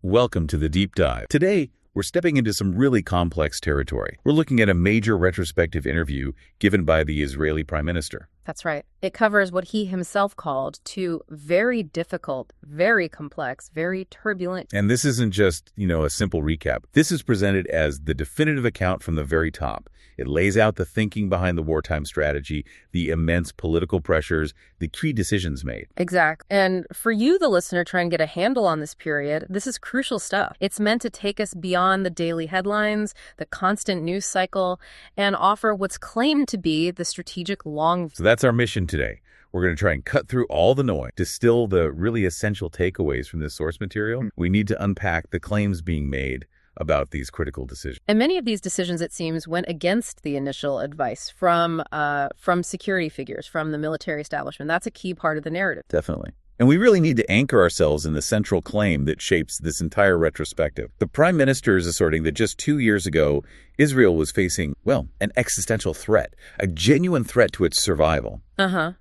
Welcome to the Deep Dive. Today, we're stepping into some really complex territory. We're looking at a major retrospective interview given by the Israeli Prime Minister. That's right. It covers what he himself called two very difficult, very complex, very turbulent. And this isn't just, a simple recap. This is presented as the definitive account from the very top. It lays out the thinking behind the wartime strategy, the immense political pressures, the key decisions made. Exactly. And for you, the listener, trying to get a handle on this period, this is crucial stuff. It's meant to take us beyond the daily headlines, the constant news cycle, and offer what's claimed to be the strategic long. So that's our mission today. We're going to try and cut through all the noise, distill the really essential takeaways from this source material. We need to unpack the claims being made about these critical decisions. And many of these decisions, it seems, went against the initial advice from security figures, from the military establishment. That's a key part of the narrative. Definitely. And we really need to anchor ourselves in the central claim that shapes this entire retrospective. The Prime Minister is asserting that just 2 years ago, Israel was facing, an existential threat, a genuine threat to its survival. Ayum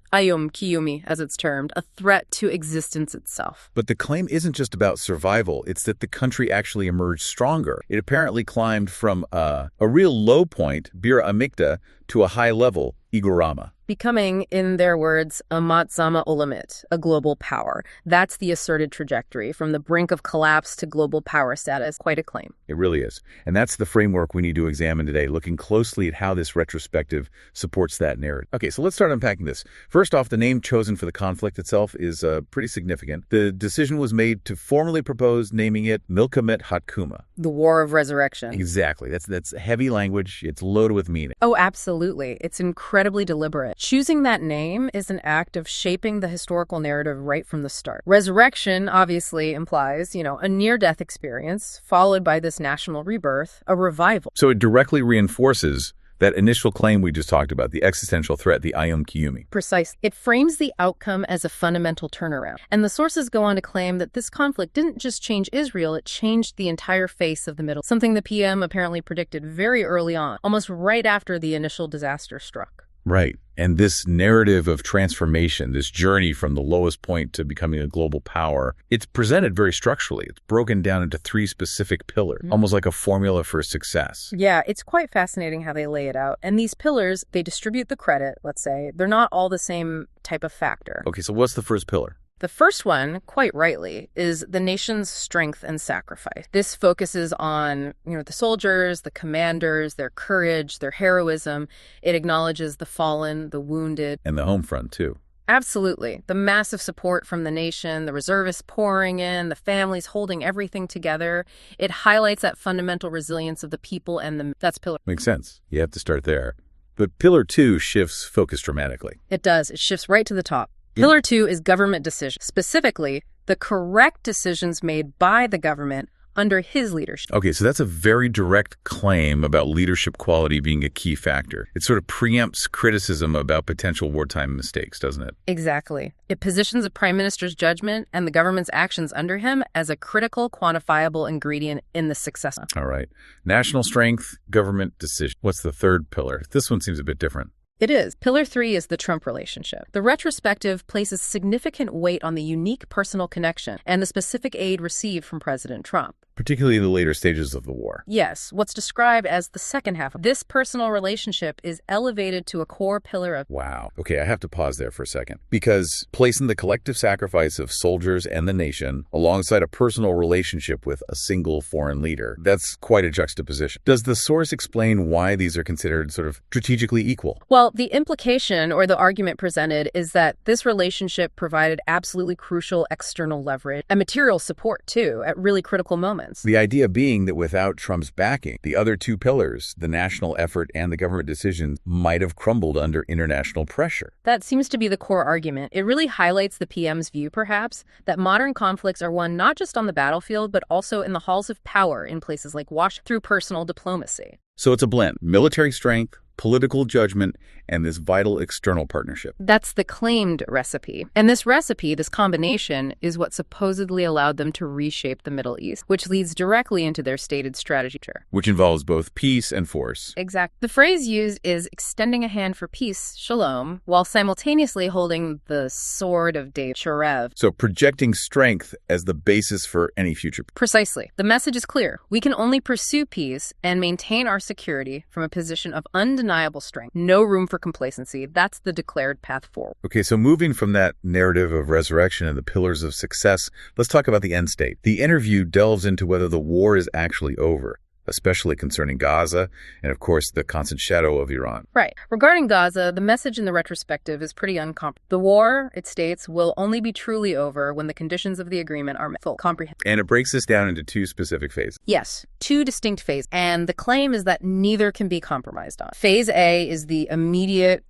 Kiyumi, as it's termed, a threat to existence itself. But the claim isn't just about survival. It's that the country actually emerged stronger. It apparently climbed from a real low point, Bir Amikta, to a high level, Igorama. Becoming, in their words, a matzama olamit, a global power. That's the asserted trajectory, from the brink of collapse to global power status. Quite a claim. It really is. And that's the framework we need to examine today, looking closely at how this retrospective supports that narrative. Okay, so let's start unpacking this. First off, the name chosen for the conflict itself is pretty significant. The decision was made to formally propose naming it Milhemet HaTkuma. The War of Resurrection. Exactly. That's heavy language. It's loaded with meaning. Oh, absolutely. It's incredibly deliberate. Choosing that name is an act of shaping the historical narrative right from the start. Resurrection obviously implies, a near-death experience, followed by this national rebirth, a revival. So it directly reinforces that initial claim we just talked about, the existential threat, the Ayom Kiyumi. Precisely. It frames the outcome as a fundamental turnaround. And the sources go on to claim that this conflict didn't just change Israel, it changed the entire face of the Middle East, something the PM apparently predicted very early on, almost right after the initial disaster struck. Right. And this narrative of transformation, this journey from the lowest point to becoming a global power, it's presented very structurally. It's broken down into 3 specific pillars, almost like a formula for success. Yeah, it's quite fascinating how they lay it out. And these pillars, they distribute the credit, let's say. They're not all the same type of factor. Okay, so what's the first pillar? The first one, quite rightly, is the nation's strength and sacrifice. This focuses on, the soldiers, the commanders, their courage, their heroism. It acknowledges the fallen, the wounded. And the home front, too. Absolutely. The massive support from the nation, the reservists pouring in, the families holding everything together. It highlights that fundamental resilience of the people that's pillar. Makes sense. You have to start there. But pillar 2 shifts focus dramatically. It does. It shifts right to the top. Pillar 2 is government decisions, specifically the correct decisions made by the government under his leadership. Okay, so that's a very direct claim about leadership quality being a key factor. It sort of preempts criticism about potential wartime mistakes, doesn't it? Exactly. It positions the prime minister's judgment and the government's actions under him as a critical, quantifiable ingredient in the success. All right. National strength, government decision. What's the third pillar? This one seems a bit different. It is. Pillar 3 is the Trump relationship. The retrospective places significant weight on the unique personal connection and the specific aid received from President Trump. Particularly in the later stages of the war. Yes, what's described as the second half. This personal relationship is elevated to a core pillar of... Wow. Okay, I have to pause there for a second. Because placing the collective sacrifice of soldiers and the nation alongside a personal relationship with a single foreign leader, that's quite a juxtaposition. Does the source explain why these are considered sort of strategically equal? Well, the implication or the argument presented is that this relationship provided absolutely crucial external leverage and material support, too, at really critical moments. The idea being that without Trump's backing, the other 2 pillars, the national effort and the government decisions, might have crumbled under international pressure. That seems to be the core argument. It really highlights the PM's view, perhaps, that modern conflicts are won not just on the battlefield, but also in the halls of power in places like Washington through personal diplomacy. So it's a blend. Military strength, political judgment, and this vital external partnership. That's the claimed recipe. And this recipe, this combination, is what supposedly allowed them to reshape the Middle East, which leads directly into their stated strategy. Which involves both peace and force. Exactly. The phrase used is extending a hand for peace, shalom, while simultaneously holding the sword of David, Sharev. So projecting strength as the basis for any future. Precisely. The message is clear. We can only pursue peace and maintain our security from a position of undeniable strength. No room for complacency. That's the declared path forward. Okay, so moving from that narrative of resurrection and the pillars of success, let's talk about the end state. The interview delves into whether the war is actually over, especially concerning Gaza and, of course, the constant shadow of Iran. Right. Regarding Gaza, the message in the retrospective is pretty uncompromising. The war, it states, will only be truly over when the conditions of the agreement are full, comprehensive. And it breaks this down into two specific phases. Yes, two distinct phases. And the claim is that neither can be compromised on. Phase A is the immediate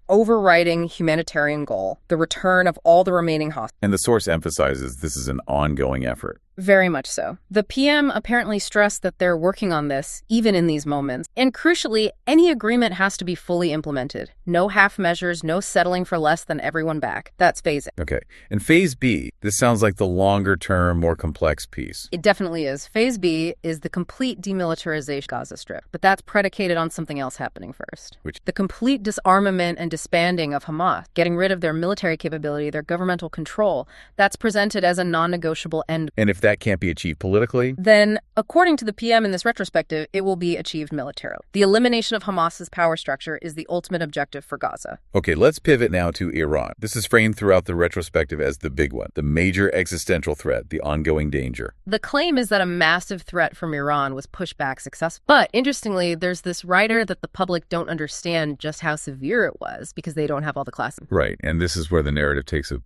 overriding humanitarian goal, the return of all the remaining hostages. And the source emphasizes this is an ongoing effort. Very much so. The PM apparently stressed that they're working on this, even in these moments. And crucially, any agreement has to be fully implemented. No half measures, no settling for less than everyone back. That's phase A. Okay. And phase B, this sounds like the longer term, more complex piece. It definitely is. Phase B is the complete demilitarization of Gaza Strip. But that's predicated on something else happening first. Which? The complete disarmament and disbanding of Hamas, getting rid of their military capability, their governmental control. That's presented as a non-negotiable end. And if that can't be achieved politically, then, according to the PM in this retrospective, it will be achieved militarily. The elimination of Hamas's power structure is the ultimate objective for Gaza. Okay, let's pivot now to Iran. This is framed throughout the retrospective as the big one, the major existential threat, the ongoing danger. The claim is that a massive threat from Iran was pushed back successfully. But interestingly, there's this writer that the public don't understand just how severe it was because they don't have all the classes. Right, and this is where the narrative takes a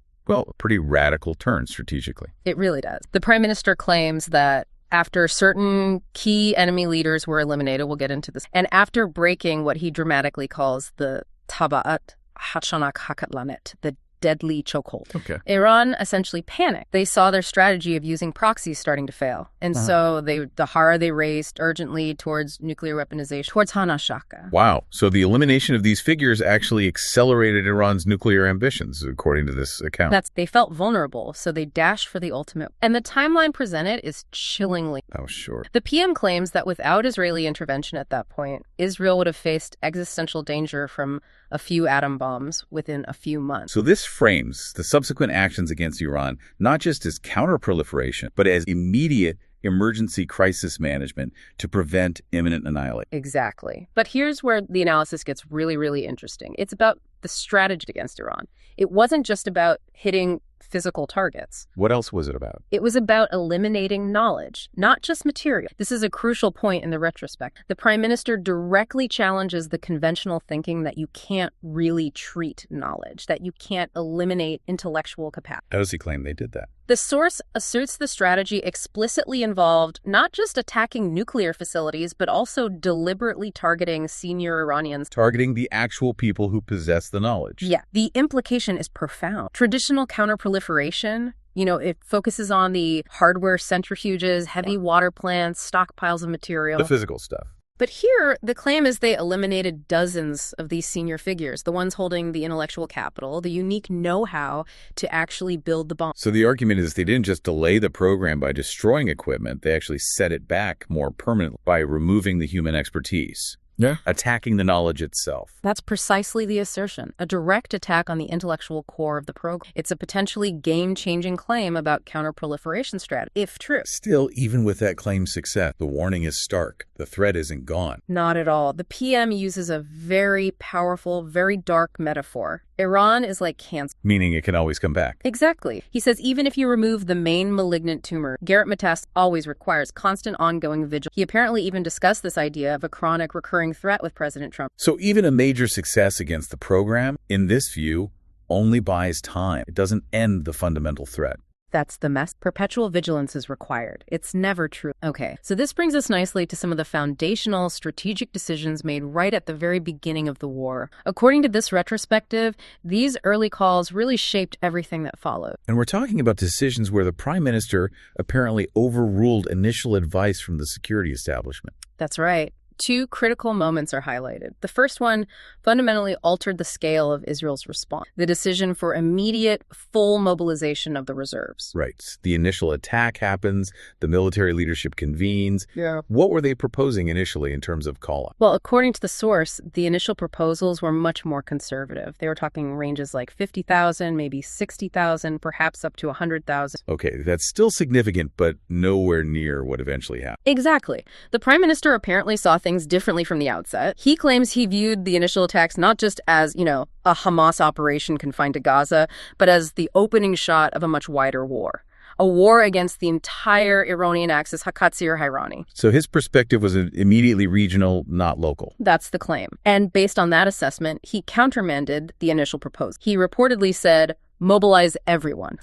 pretty radical turn strategically. It really does. The prime minister claims that after certain key enemy leaders were eliminated, we'll get into this, and after breaking what he dramatically calls the Taba'at Hachanak Hakatlanet, the deadly chokehold. Okay. Iran essentially panicked. They saw their strategy of using proxies starting to fail. And so they raced urgently towards nuclear weaponization, towards Hanashaka. Wow. So the elimination of these figures actually accelerated Iran's nuclear ambitions, according to this account. They felt vulnerable, so they dashed for the ultimate. And the timeline presented is chillingly. Oh, sure. The PM claims that without Israeli intervention at that point, Israel would have faced existential danger from a few atom bombs within a few months. So this frames the subsequent actions against Iran not just as counterproliferation, but as immediate emergency crisis management to prevent imminent annihilation. Exactly. But here's where the analysis gets really, really interesting. It's about the strategy against Iran. It wasn't just about hitting physical targets. What else was it about? It was about eliminating knowledge, not just material. This is a crucial point in the retrospect. The prime minister directly challenges the conventional thinking that you can't really treat knowledge, that you can't eliminate intellectual capacity. How does he claim they did that? The source asserts the strategy explicitly involved not just attacking nuclear facilities, but also deliberately targeting senior Iranians. Targeting the actual people who possess the knowledge. Yeah, the implication is profound. Traditional counterproliferation, it focuses on the hardware centrifuges, heavy water plants, stockpiles of material. The physical stuff. But here, the claim is they eliminated dozens of these senior figures, the ones holding the intellectual capital, the unique know-how to actually build the bomb. So the argument is they didn't just delay the program by destroying equipment, they actually set it back more permanently by removing the human expertise. Yeah. Attacking the knowledge itself. That's precisely the assertion. A direct attack on the intellectual core of the program. It's a potentially game-changing claim about counterproliferation strategy, if true. Still, even with that claim's success, the warning is stark. The threat isn't gone. Not at all. The PM uses a very powerful, very dark metaphor. Iran is like cancer. Meaning it can always come back. Exactly. He says even if you remove the main malignant tumor, Garrett metastasis always requires constant ongoing vigilance. He apparently even discussed this idea of a chronic recurring threat with President Trump. So even a major success against the program, in this view, only buys time. It doesn't end the fundamental threat. That's the mess. Perpetual vigilance is required. It's never true. Okay, so this brings us nicely to some of the foundational strategic decisions made right at the very beginning of the war. According to this retrospective, these early calls really shaped everything that followed. And we're talking about decisions where the prime minister apparently overruled initial advice from the security establishment. That's right. Two critical moments are highlighted. The first one fundamentally altered the scale of Israel's response, the decision for immediate, full mobilization of the reserves. Right. The initial attack happens, the military leadership convenes. Yeah. What were they proposing initially in terms of call-up? Well, according to the source, the initial proposals were much more conservative. They were talking ranges like 50,000, maybe 60,000, perhaps up to 100,000. Okay, that's still significant, but nowhere near what eventually happened. Exactly. The prime minister apparently saw things differently from the outset. He claims he viewed the initial attacks not just as, a Hamas operation confined to Gaza, but as the opening shot of a much wider war. A war against the entire Iranian axis, Hakatzir Hairani. So his perspective was immediately regional, not local. That's the claim. And based on that assessment, he countermanded the initial proposal. He reportedly said, mobilize everyone.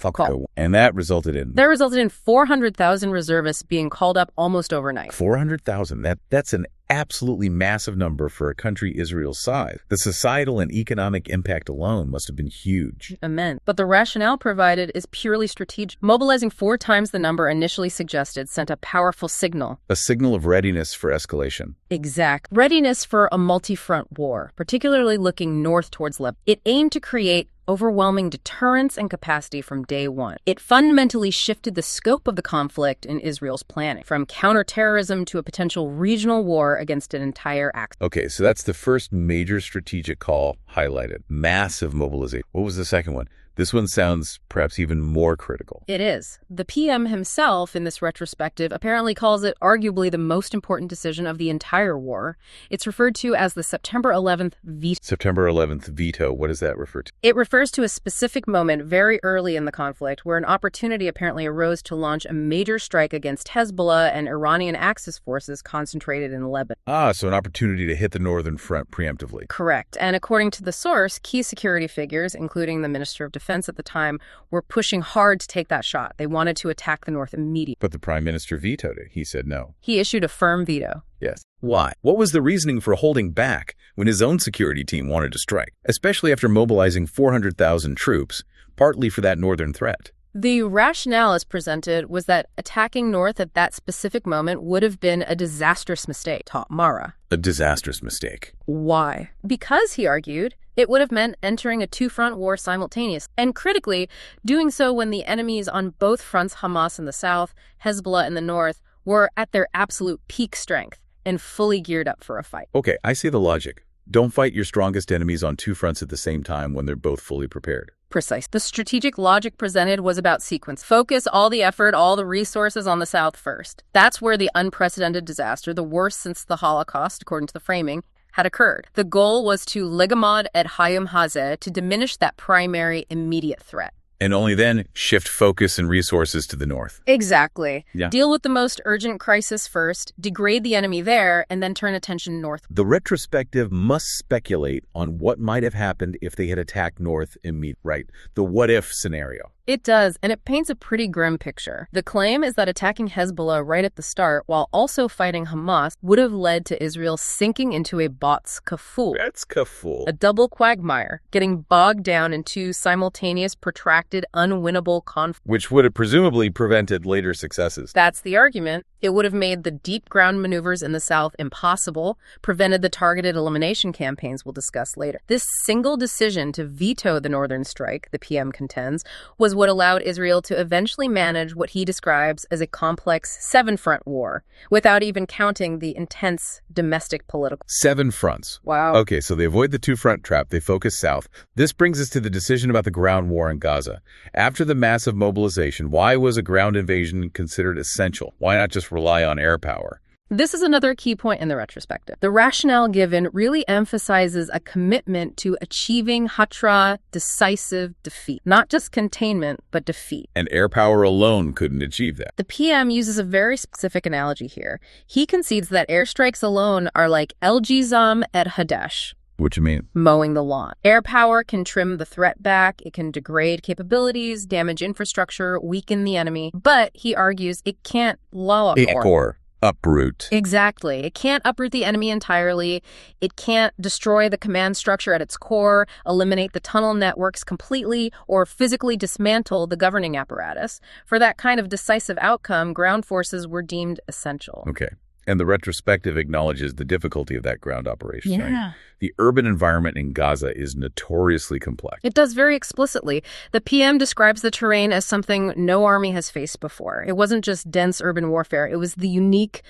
And that resulted in? That resulted in 400,000 reservists being called up almost overnight. 400,000. That's an absolutely massive number for a country Israel's size. The societal and economic impact alone must have been huge. Immense. But the rationale provided is purely strategic. Mobilizing 4 times the number initially suggested sent a powerful signal. A signal of readiness for escalation. Exact. Readiness for a multi-front war, particularly looking north towards Lebanon. It aimed to create overwhelming deterrence and capacity from day one. It fundamentally shifted the scope of the conflict in Israel's planning, from counterterrorism to a potential regional war against an entire axis. Okay, so that's the first major strategic call highlighted. Massive mobilization. What was the second one? This one sounds perhaps even more critical. It is. The PM himself, in this retrospective, apparently calls it arguably the most important decision of the entire war. It's referred to as the September 11th veto. September 11th veto. What does that refer to? It refers to a specific moment very early in the conflict where an opportunity apparently arose to launch a major strike against Hezbollah and Iranian Axis forces concentrated in Lebanon. So an opportunity to hit the northern front preemptively. Correct. And according to the source, key security figures, including the Minister of Defense at the time, were pushing hard to take that shot. They wanted to attack the north immediately. But the prime minister vetoed it. He said no. He issued a firm veto. Yes. Why? What was the reasoning for holding back when his own security team wanted to strike, especially after mobilizing 400,000 troops, partly for that northern threat? The rationale as presented was that attacking north at that specific moment would have been a disastrous mistake, taught Mara. A disastrous mistake. Why? Because, he argued, it would have meant entering a 2-front war simultaneously, and critically, doing so when the enemies on both fronts, Hamas in the south, Hezbollah in the north, were at their absolute peak strength and fully geared up for a fight. Okay, I see the logic. Don't fight your strongest enemies on 2 fronts at the same time when they're both fully prepared. Precise. The strategic logic presented was about sequence. Focus all the effort, all the resources on the south first. That's where the unprecedented disaster, the worst since the Holocaust, according to the framing, had occurred. The goal was to legamad et hayom hazeh, to diminish that primary immediate threat. And only then shift focus and resources to the north. Exactly. Yeah. Deal with the most urgent crisis first, degrade the enemy there, and then turn attention north. The retrospective must speculate on what might have happened if they had attacked north immediately. Right. The what-if scenario. It does, and it paints a pretty grim picture. The claim is that attacking Hezbollah right at the start, while also fighting Hamas, would have led to Israel sinking into a bot's kaful. That's kaful. A double quagmire, getting bogged down in 2 simultaneous, protracted, unwinnable conflicts. Which would have presumably prevented later successes. That's the argument. It would have made the deep ground maneuvers in the south impossible, prevented the targeted elimination campaigns we'll discuss later. This single decision to veto the northern strike, the PM contends, was what allowed Israel to eventually manage what he describes as a complex 7-front war, without even counting the intense domestic political. 7 fronts. Wow. Okay, so they avoid the 2-front trap. They focus south. This brings us to the decision about the ground war in Gaza. After the massive mobilization, why was a ground invasion considered essential? Why not just rely on air power? This is another key point in the retrospective. The rationale given really emphasizes a commitment to achieving hatra, decisive defeat. Not just containment, but defeat. And air power alone couldn't achieve that. The PM uses a very specific analogy here. He concedes that airstrikes alone are like el-jizam et hadesh. What you mean? Mowing the lawn. Air power can trim the threat back, it can degrade capabilities, damage infrastructure, weaken the enemy, but, he argues, it can't or uproot. Exactly. It can't uproot the enemy entirely. It can't destroy the command structure at its core, eliminate the tunnel networks completely, or physically dismantle the governing apparatus. For that kind of decisive outcome, ground forces were deemed essential. Okay. And the retrospective acknowledges the difficulty of that ground operation. Yeah. Right? The urban environment in Gaza is notoriously complex. It does very explicitly. The PM describes the terrain as something no army has faced before. It wasn't just dense urban warfare. It was the unique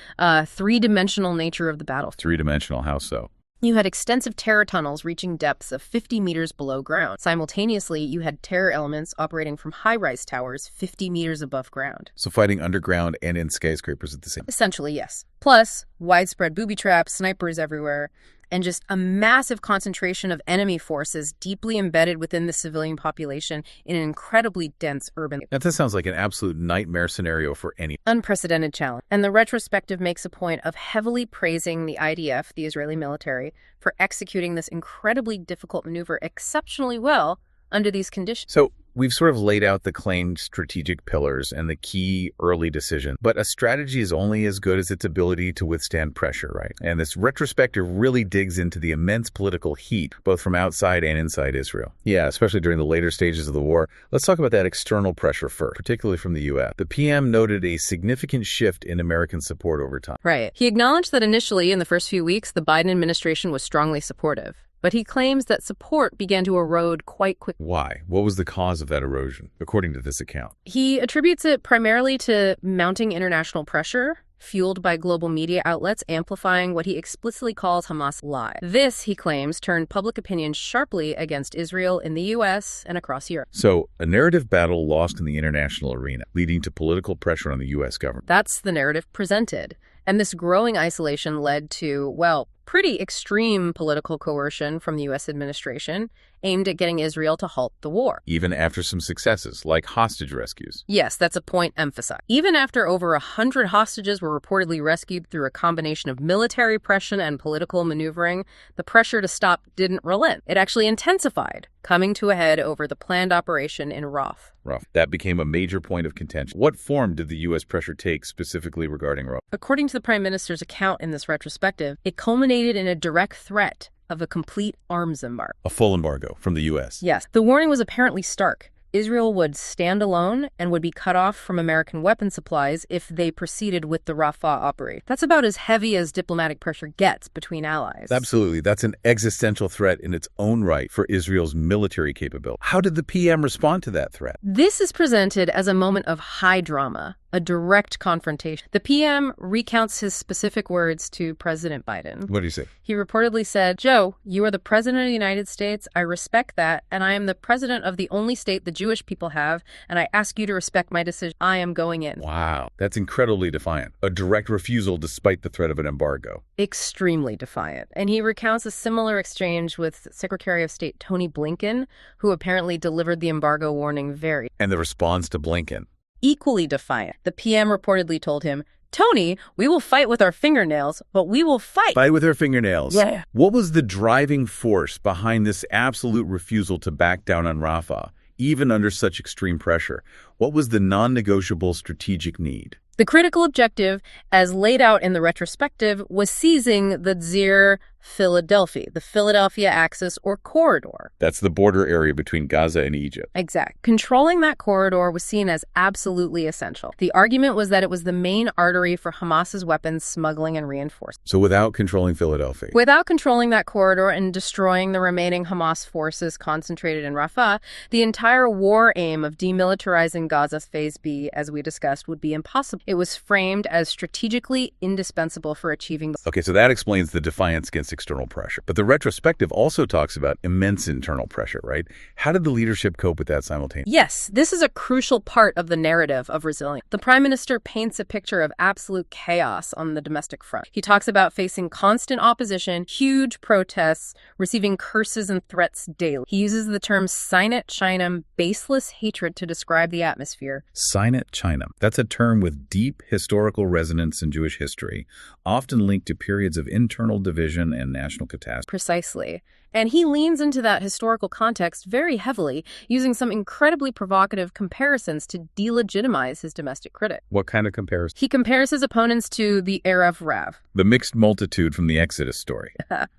three-dimensional nature of the battle. Three-dimensional, how so? You had extensive terror tunnels reaching depths of 50 meters below ground. Simultaneously, you had terror elements operating from high-rise towers 50 meters above ground. So fighting underground and in skyscrapers at the same time? Essentially, yes. Plus, widespread booby traps, snipers everywhere, and just a massive concentration of enemy forces deeply embedded within the civilian population in an incredibly dense urban. That sounds like an absolute nightmare scenario for any Unprecedented challenge. And the retrospective makes a point of heavily praising the IDF, the Israeli military, for executing this incredibly difficult maneuver exceptionally well under these conditions. So we've sort of laid out the claimed strategic pillars and the key early decision, but a strategy is only as good as its ability to withstand pressure, right? And this retrospective really digs into the immense political heat, both from outside and inside Israel. Yeah, especially during the later stages of the war. Let's talk about that external pressure first, particularly from the U.S. The PM noted a significant shift in American support over time. Right. He acknowledged that initially, in the first few weeks, the Biden administration was strongly supportive. But he claims that support began to erode quite quickly. Why? What was the cause of that erosion, according to this account? He attributes it primarily to mounting international pressure, fueled by global media outlets amplifying what he explicitly calls Hamas lies. This, he claims, turned public opinion sharply against Israel in the U.S. and across Europe. So, a narrative battle lost in the international arena, leading to political pressure on the U.S. government. That's the narrative presented. And this growing isolation led to, well, pretty extreme political coercion from the U.S. administration aimed at getting Israel to halt the war. Even after some successes, like hostage rescues. Yes, that's a point emphasized. Even after over 100 hostages were reportedly rescued through a combination of military pressure and political maneuvering, the pressure to stop didn't relent. It actually intensified, coming to a head over the planned operation in Rafah. That became a major point of contention. What form did the U.S. pressure take specifically regarding Rafah? According to the Prime Minister's account in this retrospective, it culminated in a direct threat of a complete arms embargo. A full embargo from the U.S. Yes. The warning was apparently stark. Israel would stand alone and would be cut off from American weapon supplies if they proceeded with the Rafah operation. That's about as heavy as diplomatic pressure gets between allies. Absolutely. That's an existential threat in its own right for Israel's military capability. How did the PM respond to that threat? This is presented as a moment of high drama, a direct confrontation. The PM recounts his specific words to President Biden. What did he say? He reportedly said, "Joe, you are the president of the United States. I respect that, and I am the president of the only state the Jewish people have, and I ask you to respect my decision. I am going in." Wow, that's incredibly defiant. A direct refusal despite the threat of an embargo. Extremely defiant. And he recounts a similar exchange with Secretary of State Tony Blinken, who apparently delivered the embargo warning very. And the response to Blinken? Equally defiant. The PM reportedly told him, "Tony, we will fight with our fingernails, but we will fight." Fight with our fingernails. Yeah. What was the driving force behind this absolute refusal to back down on Rafah, even under such extreme pressure? What was the non-negotiable strategic need? The critical objective, as laid out in the retrospective, was seizing the Philadelphia, the Philadelphia axis or corridor. That's the border area between Gaza and Egypt. Exact. Controlling that corridor was seen as absolutely essential. The argument was that it was the main artery for Hamas's weapons smuggling and reinforcement. So without controlling Philadelphia. Without controlling that corridor and destroying the remaining Hamas forces concentrated in Rafah, the entire war aim of demilitarizing Gaza's Phase B, as we discussed, would be impossible. It was framed as strategically indispensable for achieving the... Okay, so that explains the defiance against external pressure. But the retrospective also talks about immense internal pressure, right? How did the leadership cope with that simultaneously? Yes, this is a crucial part of the narrative of resilience. The Prime Minister paints a picture of absolute chaos on the domestic front. He talks about facing constant opposition, huge protests, receiving curses and threats daily. He uses the term Sinat Chinam, baseless hatred, to describe the atmosphere. Sinat Chinam. That's a term with deep historical resonance in Jewish history, often linked to periods of internal division and national catastrophe. Precisely. And he leans into that historical context very heavily, using some incredibly provocative comparisons to delegitimize his domestic critic. What kind of comparison? He compares his opponents to the Erev Rav. The mixed multitude from the Exodus story.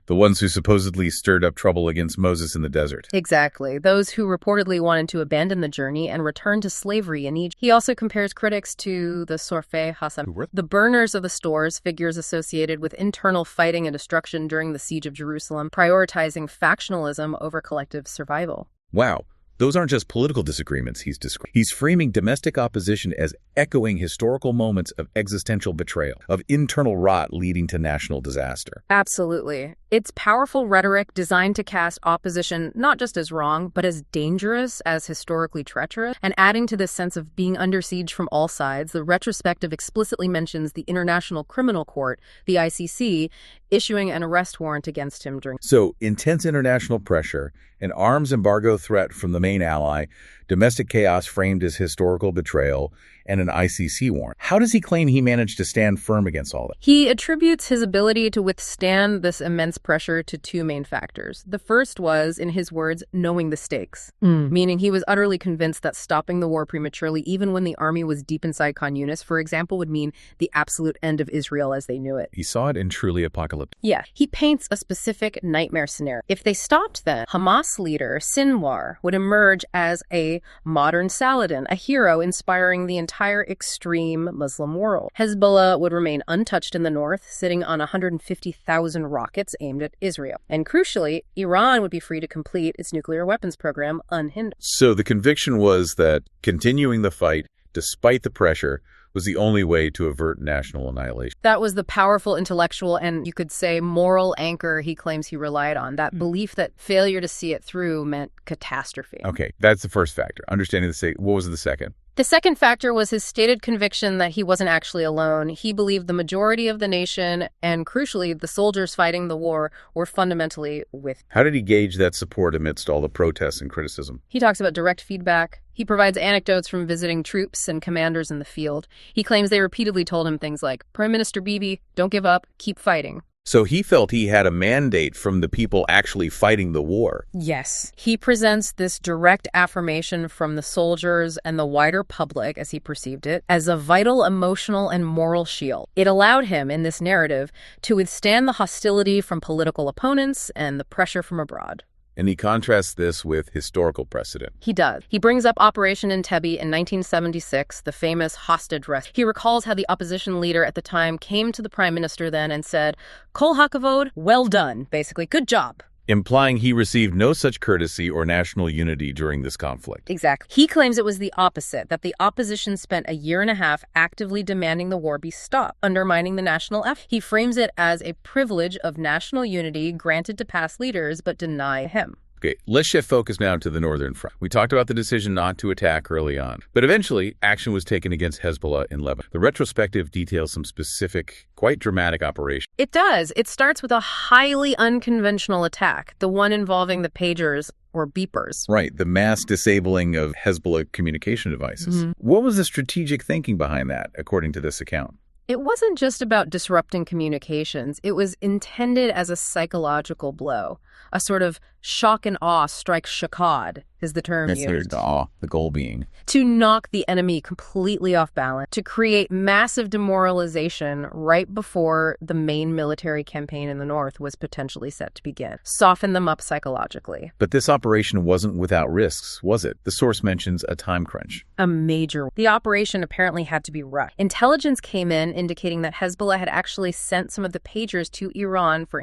The ones who supposedly stirred up trouble against Moses in the desert. Exactly. Those who reportedly wanted to abandon the journey and return to slavery in Egypt. He also compares critics to the Sorfei Hassam, the burners of the stores, figures associated with internal fighting and destruction during the siege of Jerusalem, prioritizing factionalism over collective survival. Wow. Those aren't just political disagreements he's describing. He's framing domestic opposition as echoing historical moments of existential betrayal, of internal rot leading to national disaster. Absolutely. It's powerful rhetoric designed to cast opposition not just as wrong, but as dangerous, as historically treacherous. And adding to this sense of being under siege from all sides, the retrospective explicitly mentions the International Criminal Court, the ICC, issuing an arrest warrant against him during. So, intense international pressure, an arms embargo threat from the main ally, domestic chaos framed as historical betrayal, and an ICC warrant. How does he claim he managed to stand firm against all that? He attributes his ability to withstand this immense pressure to two main factors. The first was, in his words, knowing the stakes, meaning he was utterly convinced that stopping the war prematurely, even when the army was deep inside Khan Yunis, for example, would mean the absolute end of Israel as they knew it. He saw it in truly apocalyptic. Yeah, he paints a specific nightmare scenario. If they stopped then, Hamas leader Sinwar would emerge as a modern Saladin, a hero inspiring the entire extreme Muslim world. Hezbollah would remain untouched in the north, sitting on 150,000 rockets aimed at Israel. And crucially, Iran would be free to complete its nuclear weapons program unhindered. So the conviction was that continuing the fight, despite the pressure, was the only way to avert national annihilation. That was the powerful intellectual and, you could say, moral anchor he claims he relied on. That belief that failure to see it through meant catastrophe. Okay, that's the first factor. Understanding what was the second? The second factor was his stated conviction that he wasn't actually alone. He believed the majority of the nation, and crucially, the soldiers fighting the war, were fundamentally with him. How did he gauge that support amidst all the protests and criticism? He talks about direct feedback. He provides anecdotes from visiting troops and commanders in the field. He claims they repeatedly told him things like, Prime Minister Bibi, don't give up, keep fighting. So he felt he had a mandate from the people actually fighting the war. Yes. He presents this direct affirmation from the soldiers and the wider public, as he perceived it, as a vital emotional and moral shield. It allowed him, in this narrative, to withstand the hostility from political opponents and the pressure from abroad. And he contrasts this with historical precedent. He does. He brings up Operation Entebbe in 1976, the famous hostage rescue. He recalls how the opposition leader at the time came to the prime minister then and said, Kol hakavod, well done, basically, good job. Implying he received no such courtesy or national unity during this conflict. Exactly. He claims it was the opposite, that the opposition spent a year and a half actively demanding the war be stopped, undermining the national effort. He frames it as a privilege of national unity granted to past leaders, but denied him. Okay, let's shift focus now to the northern front. We talked about the decision not to attack early on, but eventually action was taken against Hezbollah in Lebanon. The retrospective details some specific, quite dramatic operations. It does. It starts with a highly unconventional attack, the one involving the pagers or beepers. Right, the mass disabling of Hezbollah communication devices. What was the strategic thinking behind that, according to this account? It wasn't just about disrupting communications. It was intended as a psychological blow, a sort of shock and awe strike shakad, is the term used. The goal being to knock the enemy completely off balance, to create massive demoralization right before the main military campaign in the north was potentially set to begin. Soften them up psychologically. But this operation wasn't without risks, was it? The source mentions a time crunch. A major. The operation apparently had to be rushed. Intelligence came in indicating that Hezbollah had actually sent some of the pagers to Iran for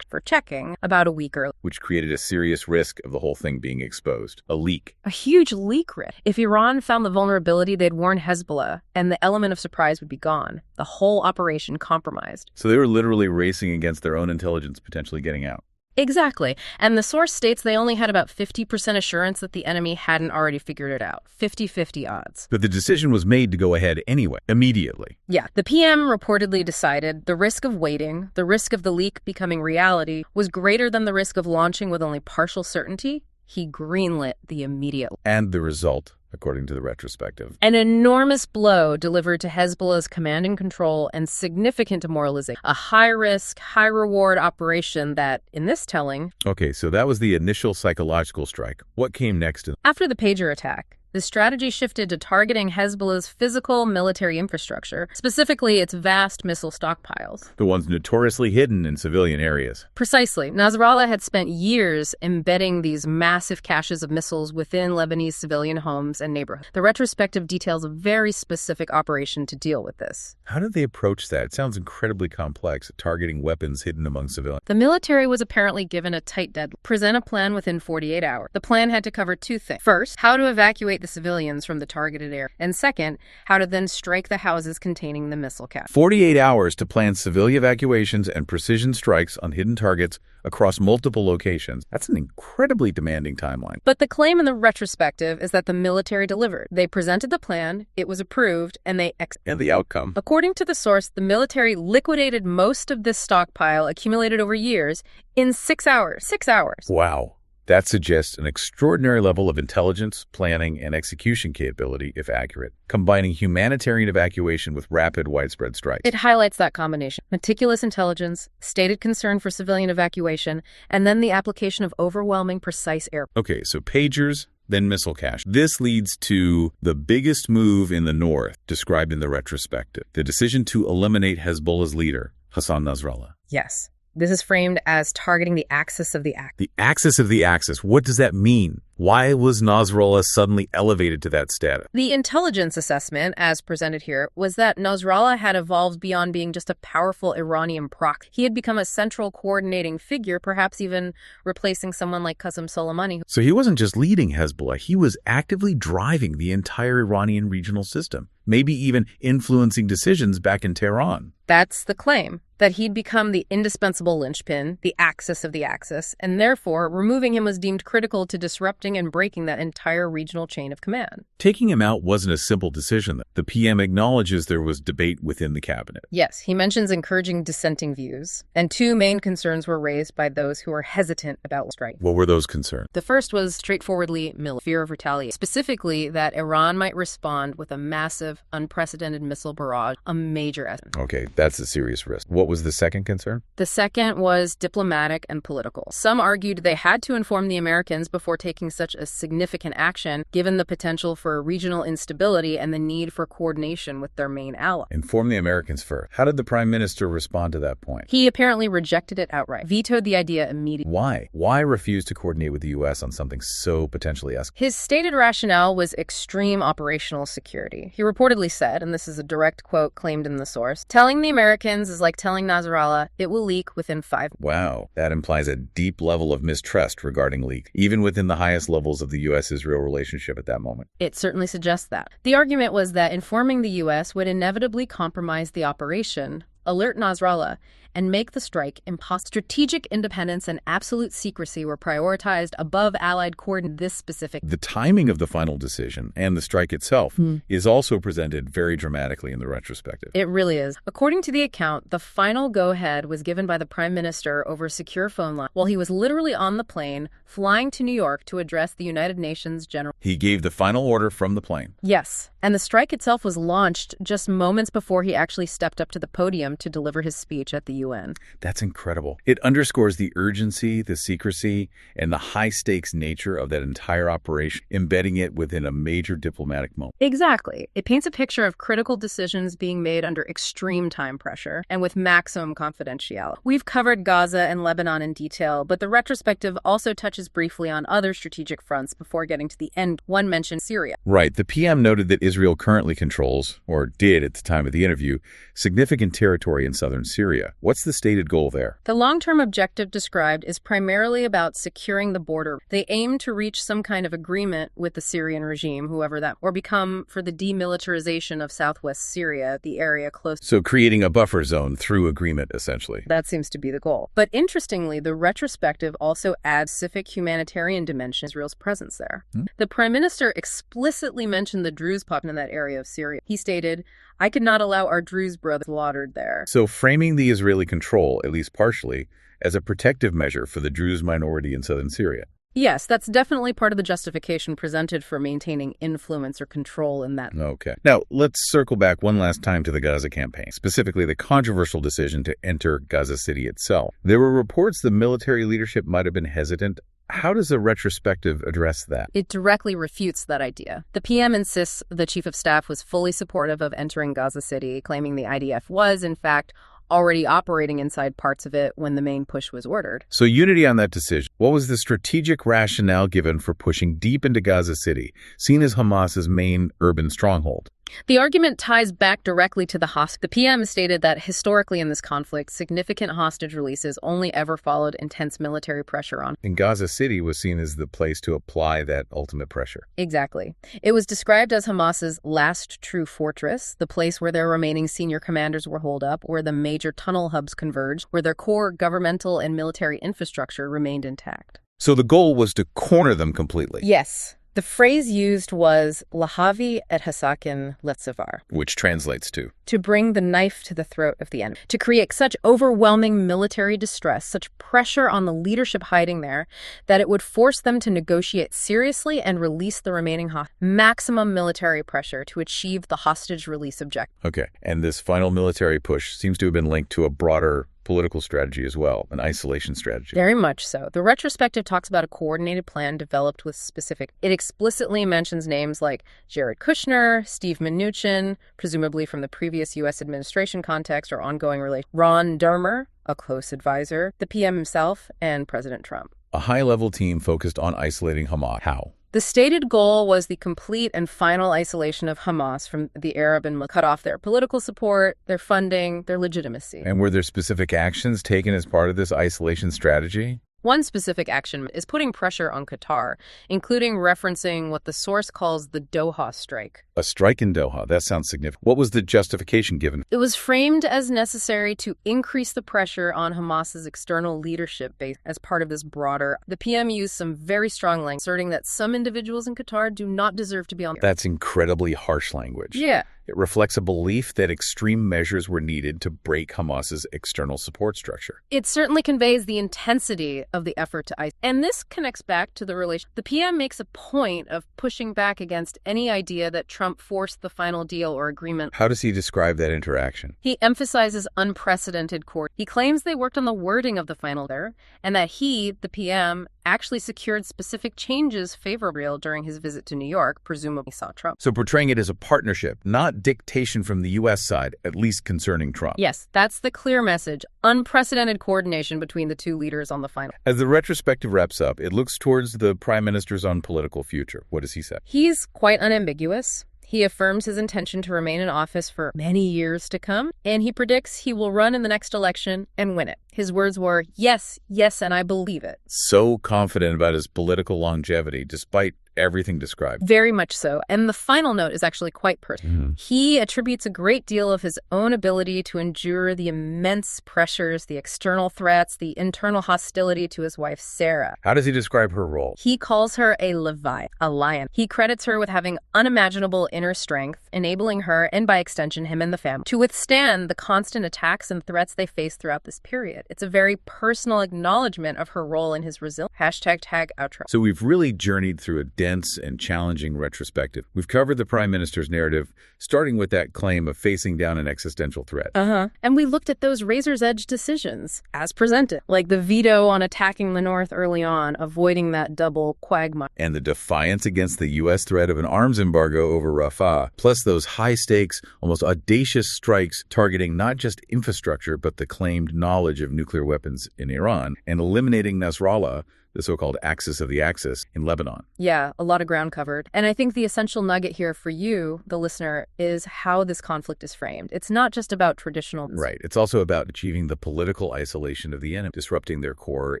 checking about a week earlier. Which created a serious risk of the whole thing being exposed. A leak. A huge leak risk. If Iran found the vulnerability, they'd warn Hezbollah, and the element of surprise would be gone. The whole operation compromised. So they were literally racing against their own intelligence potentially getting out. Exactly. And the source states they only had about 50% assurance that the enemy hadn't already figured it out. 50-50 odds. But the decision was made to go ahead anyway, immediately. Yeah. The PM reportedly decided the risk of waiting, the risk of the leak becoming reality, was greater than the risk of launching with only partial certainty. He greenlit the immediate. And the result? according to the retrospective. An enormous blow delivered to Hezbollah's command and control and significant demoralization. A high-risk, high-reward operation that, in this telling... Okay, so that was the initial psychological strike. What came next? After the pager attack, the strategy shifted to targeting Hezbollah's physical military infrastructure, specifically its vast missile stockpiles. The ones notoriously hidden in civilian areas. Precisely. Nasrallah had spent years embedding these massive caches of missiles within Lebanese civilian homes and neighborhoods. The retrospective details a very specific operation to deal with this. How did they approach that? It sounds incredibly complex, targeting weapons hidden among civilians. The military was apparently given a tight deadline. Present a plan within 48 hours. The plan had to cover two things. First, how to evacuate the civilians from the targeted area. And second, how to then strike the houses containing the missile cache. 48 hours to plan civilian evacuations and precision strikes on hidden targets across multiple locations. That's an incredibly demanding timeline. But the claim in the retrospective is that the military delivered. They presented the plan, it was approved, and they And the outcome? According to the source, the military liquidated most of this stockpile accumulated over years in 6 hours. 6 hours. Wow. That suggests an extraordinary level of intelligence, planning, and execution capability, if accurate, combining humanitarian evacuation with rapid, widespread strikes. It highlights that combination. Meticulous intelligence, stated concern for civilian evacuation, and then the application of overwhelming, precise air. Okay, so pagers, then missile cache. This leads to the biggest move in the north, described in the retrospective, the decision to eliminate Hezbollah's leader, Hassan Nasrallah. Yes. This is framed as targeting the axis of the axis. The axis of the axis. What does that mean? Why was Nasrallah suddenly elevated to that status? The intelligence assessment, as presented here, was that Nasrallah had evolved beyond being just a powerful Iranian proxy. He had become a central coordinating figure, perhaps even replacing someone like Qasem Soleimani. So he wasn't just leading Hezbollah, he was actively driving the entire Iranian regional system, maybe even influencing decisions back in Tehran. That's the claim, that he'd become the indispensable linchpin, the axis of the axis, and therefore removing him was deemed critical to disrupting and breaking that entire regional chain of command. Taking him out wasn't a simple decision, though. The PM acknowledges there was debate within the cabinet. Yes, he mentions encouraging dissenting views, and two main concerns were raised by those who were hesitant about strike. What were those concerns? The first was straightforwardly fear of retaliation, specifically that Iran might respond with a massive, unprecedented missile barrage, a major escalation. Okay, that's a serious risk. What was the second concern? The second was diplomatic and political. Some argued they had to inform the Americans before taking such a significant action, given the potential for regional instability and the need for coordination with their main ally. Inform the Americans first. How did the Prime Minister respond to that point? He apparently rejected it outright, vetoed the idea immediately. Why? Why refuse to coordinate with the U.S. on something so potentially escalating? His stated rationale was extreme operational security. He reportedly said, and this is a direct quote claimed in the source, telling the Americans is like telling Nasrallah it will leak within 5 minutes. Wow, that implies a deep level of mistrust regarding leak, even within the highest levels of the U.S.-Israel relationship at that moment. It certainly suggests that. The argument was that informing the U.S. would inevitably compromise the operation, alert Nasrallah, and make the strike impossible. Strategic independence and absolute secrecy were prioritized above Allied coordination. This specific. The timing of the final decision and the strike itself is also presented very dramatically in the retrospective. It really is. According to the account, the final go-ahead was given by the Prime Minister over a secure phone line while he was literally on the plane flying to New York to address the United Nations General. He gave the final order from the plane. Yes, and the strike itself was launched just moments before he actually stepped up to the podium to deliver his speech at the UN. That's incredible. It underscores the urgency, the secrecy, and the high-stakes nature of that entire operation, embedding it within a major diplomatic moment. Exactly. It paints a picture of critical decisions being made under extreme time pressure and with maximum confidentiality. We've covered Gaza and Lebanon in detail, but the retrospective also touches briefly on other strategic fronts before getting to the end. One mentioned Syria. Right. The PM noted that Israel currently controls, or did at the time of the interview, significant territory in southern Syria. What's the stated goal there? The long-term objective described is primarily about securing the border. They aim to reach some kind of agreement with the Syrian regime, whoever that, or become for the demilitarization of southwest Syria, the area close. So creating a buffer zone through agreement, essentially. That seems to be the goal. But interestingly, the retrospective also adds specific humanitarian dimension to Israel's presence there. The Prime Minister explicitly mentioned the Druze population in that area of Syria. He stated, "I could not allow our Druze brothers slaughtered there." So framing the Israeli control, at least partially, as a protective measure for the Druze minority in southern Syria. Yes, that's definitely part of the justification presented for maintaining influence or control in that. Okay. Now, let's circle back one last time to the Gaza campaign, specifically the controversial decision to enter Gaza City itself. There were reports the military leadership might have been hesitant. How does a retrospective address that? It directly refutes that idea. The PM insists the chief of staff was fully supportive of entering Gaza City, claiming the IDF was, in fact, already operating inside parts of it when the main push was ordered. So unity on that decision. What was the strategic rationale given for pushing deep into Gaza City, seen as Hamas's main urban stronghold? The argument ties back directly to the hostage. The PM stated that historically in this conflict, significant hostage releases only ever followed intense military pressure on. And Gaza City was seen as the place to apply that ultimate pressure. Exactly. It was described as Hamas's last true fortress, the place where their remaining senior commanders were holed up, where the major tunnel hubs converged, where their core governmental and military infrastructure remained intact. So the goal was to corner them completely. Yes. The phrase used was lahavi et hasakin letzavar, Which translates to bring the knife to the throat of the enemy, to create such overwhelming military distress, such pressure on the leadership hiding there, that it would force them to negotiate seriously and release the remaining maximum military pressure to achieve the hostage release objective. Okay. And this final military push seems to have been linked to a broader political strategy as well, an isolation strategy. Very much so. The retrospective talks about a coordinated plan developed with specific. It explicitly mentions names like Jared Kushner, Steve Mnuchin, presumably from the previous U.S. administration context or ongoing relation, Ron Dermer, a close advisor, the PM himself, and President Trump. A high-level team focused on isolating Hamas. How? The stated goal was the complete and final isolation of Hamas from the Arab and cut off their political support, their funding, their legitimacy. And were there specific actions taken as part of this isolation strategy? One specific action is putting pressure on Qatar, including referencing what the source calls the Doha strike. A strike in Doha. That sounds significant. What was the justification given? It was framed as necessary to increase the pressure on Hamas's external leadership base as part of this broader. The PM used some very strong language, asserting that some individuals in Qatar do not deserve to be on. That's incredibly harsh language. Yeah. It reflects a belief that extreme measures were needed to break Hamas's external support structure. It certainly conveys the intensity of the effort to isolate. And this connects back to the relation. The PM makes a point of pushing back against any idea that Trump forced the final deal or agreement. How does he describe that interaction? He emphasizes unprecedented court. He claims they worked on the wording of the final there, and that he, the PM, actually secured specific changes favorable during his visit to New York, presumably saw Trump. So portraying it as a partnership, not dictation from the U.S. side, at least concerning Trump. Yes, that's the clear message. Unprecedented coordination between the two leaders on the final. As the retrospective wraps up, it looks towards the prime minister's own political future. What does he say? He's quite unambiguous. He affirms his intention to remain in office for many years to come, and he predicts he will run in the next election and win it. His words were, yes, yes, and I believe it. So confident about his political longevity, despite everything described. Very much so. And the final note is actually quite personal. He attributes a great deal of his own ability to endure the immense pressures, the external threats, the internal hostility to his wife, Sarah. How does he describe her role? He calls her a Levi, a lion. He credits her with having unimaginable inner strength, enabling her, and by extension him and the family, to withstand the constant attacks and threats they face throughout this period. It's a very personal acknowledgement of her role in his resilience. #outro. So we've really journeyed through a dense and challenging retrospective. We've covered the prime minister's narrative, starting with that claim of facing down an existential threat. And we looked at those razor's edge decisions as presented, like the veto on attacking the North early on, avoiding that double quagmire. And the defiance against the U.S. threat of an arms embargo over Rafah, plus those high-stakes, almost audacious strikes targeting not just infrastructure, but the claimed knowledge of nuclear weapons in Iran, and eliminating Nasrallah, the so-called axis of the Axis, in Lebanon. Yeah, a lot of ground covered. And I think the essential nugget here for you, the listener, is how this conflict is framed. It's not just about traditional... Right. It's also about achieving the political isolation of the enemy, disrupting their core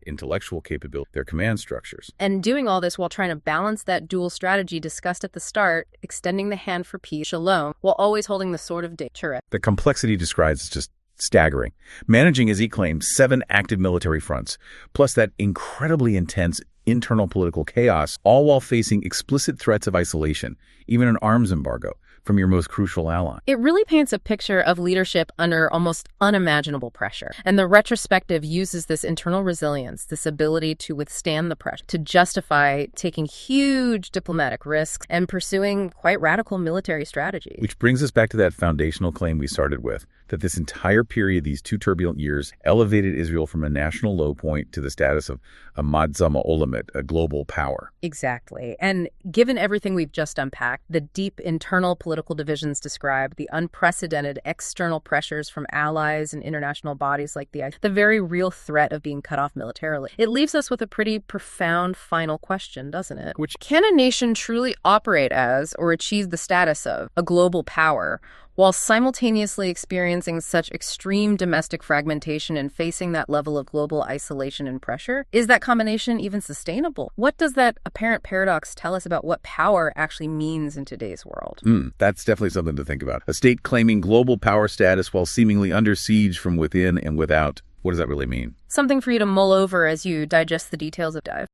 intellectual capability, their command structures. And doing all this while trying to balance that dual strategy discussed at the start, extending the hand for peace, shalom, while always holding the sword of danger. The complexity described is just staggering. Managing, as he claims, 7 active military fronts, plus that incredibly intense internal political chaos, all while facing explicit threats of isolation, even an arms embargo, from your most crucial ally. It really paints a picture of leadership under almost unimaginable pressure. And the retrospective uses this internal resilience, this ability to withstand the pressure, to justify taking huge diplomatic risks and pursuing quite radical military strategies. Which brings us back to that foundational claim we started with, that this entire period, these 2 turbulent years, elevated Israel from a national low point to the status of a ma'azama olamit, a global power. Exactly. And given everything we've just unpacked, the deep internal political divisions described, the unprecedented external pressures from allies and international bodies like the very real threat of being cut off militarily, it leaves us with a pretty profound final question, doesn't it? Which, can a nation truly operate as or achieve the status of a global power while simultaneously experiencing such extreme domestic fragmentation and facing that level of global isolation and pressure? Is that combination even sustainable? What does that apparent paradox tell us about what power actually means in today's world? That's definitely something to think about. A state claiming global power status while seemingly under siege from within and without. What does that really mean? Something for you to mull over as you digest the details of Dive.